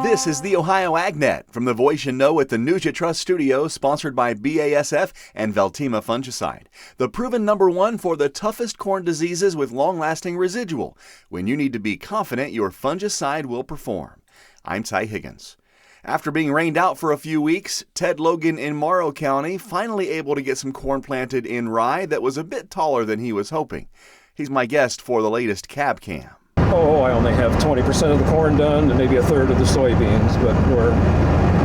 This is the Ohio AgNet from the Voice You Know at the News You Trust studio, sponsored by BASF and Veltima Fungicide. The proven #1 for the toughest corn diseases with long-lasting residual, when you need to be confident your fungicide will perform. I'm Ty Higgins. After being rained out for a few weeks, Ted Logan in Morrow County finally able to get some corn planted in rye that was a bit taller than he was hoping. He's my guest for the latest Cab Cam. I only have 20% of the corn done and maybe a third of the soybeans, but we're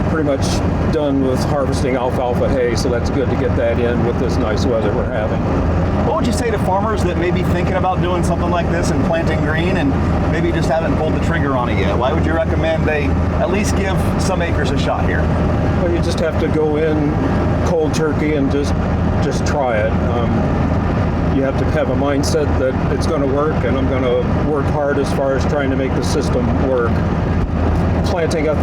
pretty much done with harvesting alfalfa hay, so that's good to get that in with this nice weather we're having. What would you say to farmers that may be thinking about doing something like this and planting green and maybe just haven't pulled the trigger on it yet? Why would you recommend they at least give some acres a shot here? Well, you just have to go in cold turkey and just try it. You have to have a mindset that it's going to work, and I'm going to work hard as far as trying to make the system work. Planting a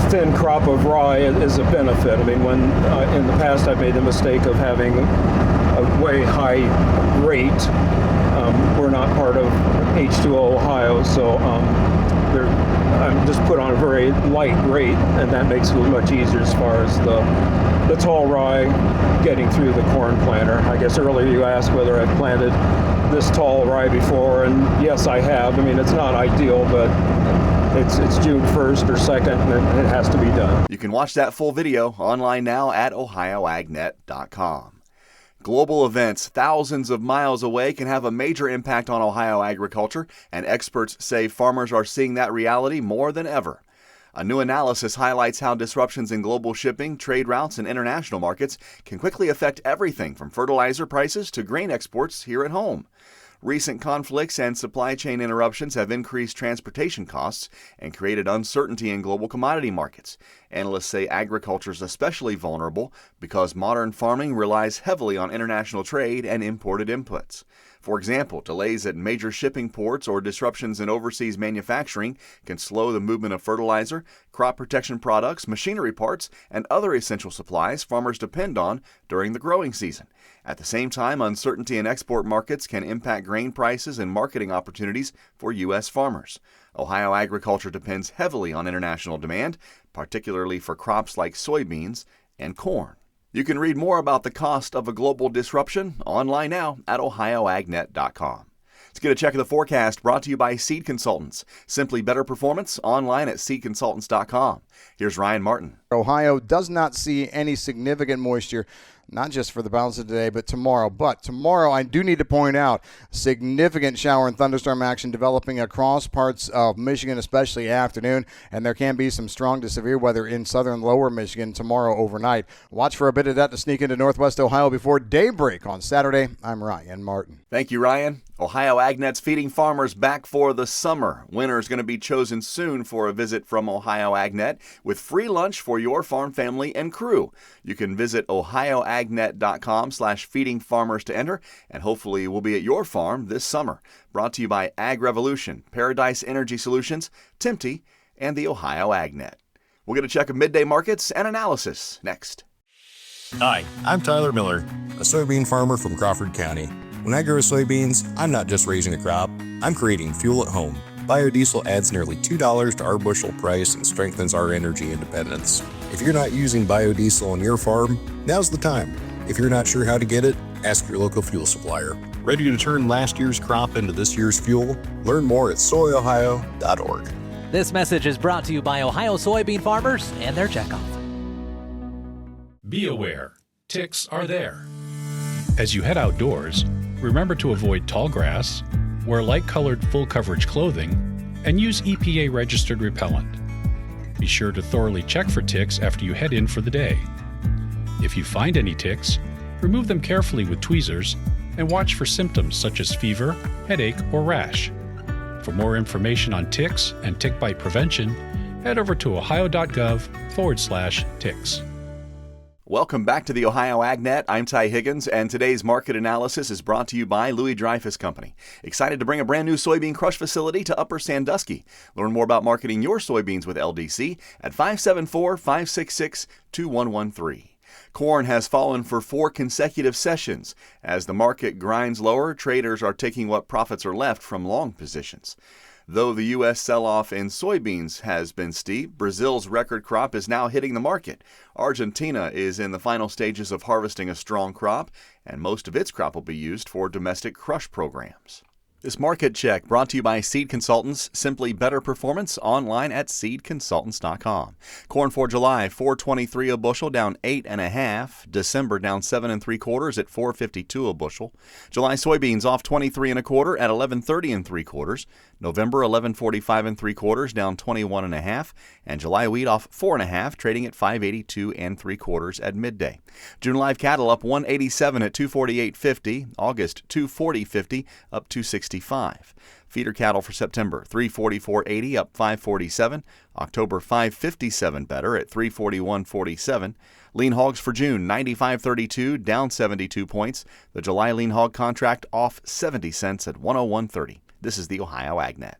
thin crop of rye is a benefit. I mean, when in the past I've made the mistake of having a way high rate. We're not part of H2O Ohio, so I'm just put on a very light rate, and that makes it much easier as far as the tall rye getting through the corn planter. I guess earlier you asked whether I've planted this tall rye before, and yes, I have. I mean, it's not ideal, but it's June 1st or 2nd, and it has to be done. You can watch that full video online now at ohioagnet.com. Global events thousands of miles away can have a major impact on Ohio agriculture, and experts say farmers are seeing that reality more than ever. A new analysis highlights how disruptions in global shipping, trade routes, and international markets can quickly affect everything from fertilizer prices to grain exports here at home. Recent conflicts and supply chain interruptions have increased transportation costs and created uncertainty in global commodity markets. Analysts say agriculture is especially vulnerable because modern farming relies heavily on international trade and imported inputs. For example, delays at major shipping ports or disruptions in overseas manufacturing can slow the movement of fertilizer, crop protection products, machinery parts, and other essential supplies farmers depend on during the growing season. At the same time, uncertainty in export markets can impact grain prices and marketing opportunities for U.S. farmers. Ohio agriculture depends heavily on international demand, particularly for crops like soybeans and corn. You can read more about the cost of a global disruption online now at ohioagnet.com. Let's get a check of the forecast brought to you by Seed Consultants. Simply better performance online at seedconsultants.com. Here's Ryan Martin. Ohio does not see any significant moisture, not just for the balance of today, but tomorrow. But tomorrow, I do need to point out significant shower and thunderstorm action developing across parts of Michigan, especially afternoon, and there can be some strong to severe weather in southern lower Michigan tomorrow overnight. Watch for a bit of that to sneak into northwest Ohio before daybreak on Saturday. I'm Ryan Martin. Thank you, Ryan. Ohio AgNet's feeding farmers back for the summer. Winner is going to be chosen soon for a visit from Ohio AgNet with free lunch for your farm family and crew. You can visit ohioagnet.com/feeding farmers to enter, and hopefully we'll be at your farm this summer. Brought to you by Ag Revolution, Paradise Energy Solutions, Timty, and the Ohio AgNet. We'll get a check of midday markets and analysis next. Hi, I'm Tyler Miller, a soybean farmer from Crawford County. When I grow soybeans, I'm not just raising a crop, I'm creating fuel at home. Biodiesel adds nearly $2 to our bushel price and strengthens our energy independence. If you're not using biodiesel on your farm, now's the time. If you're not sure how to get it, ask your local fuel supplier. Ready to turn last year's crop into this year's fuel? Learn more at soyohio.org. This message is brought to you by Ohio soybean farmers and their checkoff. Be aware, ticks are there. As you head outdoors, remember to avoid tall grass, wear light-colored full-coverage clothing, and use EPA-registered repellent. Be sure to thoroughly check for ticks after you head in for the day. If you find any ticks, remove them carefully with tweezers and watch for symptoms such as fever, headache, or rash. For more information on ticks and tick bite prevention, head over to ohio.gov/ticks. Welcome back to the Ohio AgNet. I'm Ty Higgins, and today's market analysis is brought to you by Louis Dreyfus Company. Excited to bring a brand new soybean crush facility to Upper Sandusky. Learn more about marketing your soybeans with LDC at 574-566-2113. Corn has fallen for 4 consecutive sessions. As the market grinds lower, traders are taking what profits are left from long positions. Though the U.S. sell-off in soybeans has been steep, Brazil's record crop is now hitting the market. Argentina is in the final stages of harvesting a strong crop, and most of its crop will be used for domestic crush programs. This market check brought to you by Seed Consultants, simply better performance, online at seedconsultants.com. Corn for July, $4.23 a bushel, down 8.5. December down 7 3/4 at $4.52 a bushel. July soybeans off 23 1/4 at $11.30 3/4. November 11.45 3/4, down 21.5, and July wheat off 4.5, trading at $5.82 3/4 at midday. June live cattle up 187 at $248.50. August 240.50, up 265. Feeder cattle for September 344.80, up 547. October 557 better at 341.47. Lean hogs for June 95.32, down 72 points. The July lean hog contract off 70 cents at 101.30. This is the Ohio AgNet.